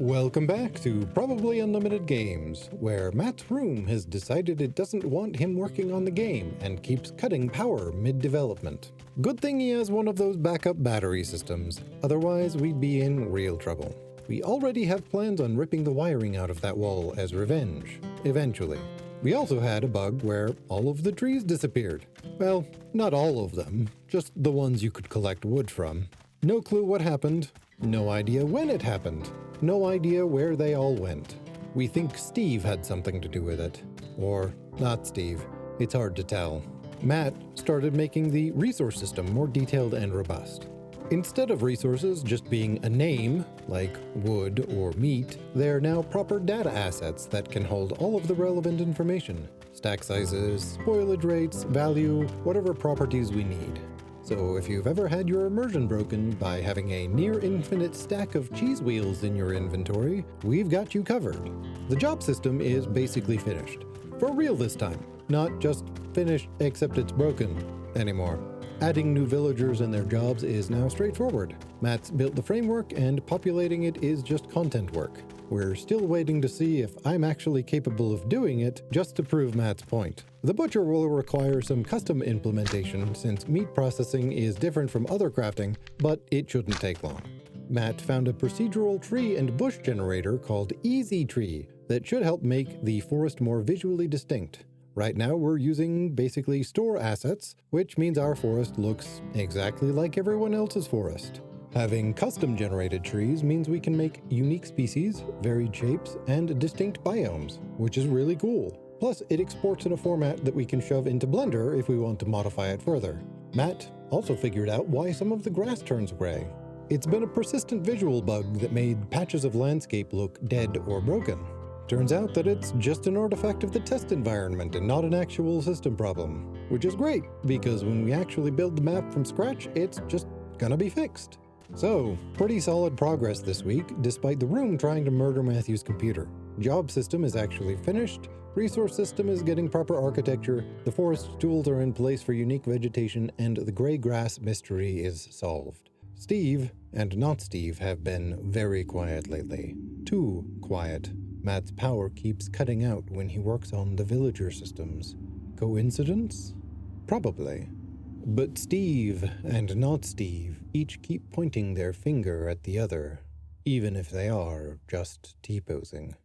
Welcome back to Probably Unlimited Games, where Matt's room has decided it doesn't want him working on the game and keeps cutting power mid-development. Good thing he has one of those backup battery systems, otherwise we'd be in real trouble. We already have plans on ripping the wiring out of that wall as revenge, eventually. We also had a bug where all of the trees disappeared. Well, not all of them, just the ones you could collect wood from. No clue what happened, no idea when it happened. No idea where they all went. We think Steve had something to do with it. Or not Steve. It's hard to tell. Matt started making the resource system more detailed and robust. Instead of resources just being a name, like wood or meat, they're now proper data assets that can hold all of the relevant information. Stack sizes, spoilage rates, value, whatever properties we need. So if you've ever had your immersion broken by having a near-infinite stack of cheese wheels in your inventory, we've got you covered. The job system is basically finished. For real this time. Not just finished except it's broken anymore. Adding new villagers and their jobs is now straightforward. Matt's built the framework and populating it is just content work. We're still waiting to see if I'm actually capable of doing it, just to prove Matt's point. The butcher will require some custom implementation since meat processing is different from other crafting, but it shouldn't take long. Matt found a procedural tree and bush generator called Easy Tree that should help make the forest more visually distinct. Right now we're using basically store assets, which means our forest looks exactly like everyone else's forest. Having custom-generated trees means we can make unique species, varied shapes, and distinct biomes, which is really cool. Plus, it exports in a format that we can shove into Blender if we want to modify it further. Matt also figured out why some of the grass turns gray. It's been a persistent visual bug that made patches of landscape look dead or broken. Turns out that it's just an artifact of the test environment and not an actual system problem, which is great because when we actually build the map from scratch, it's just gonna be fixed. So, pretty solid progress this week, despite the room trying to murder Matthew's computer. Job system is actually finished, resource system is getting proper architecture, the forest tools are in place for unique vegetation, and the gray grass mystery is solved. Steve, and not Steve, have been very quiet lately. Too quiet. Matt's power keeps cutting out when he works on the villager systems. Coincidence? Probably. But Steve and not Steve each keep pointing their finger at the other, even if they are just T-posing.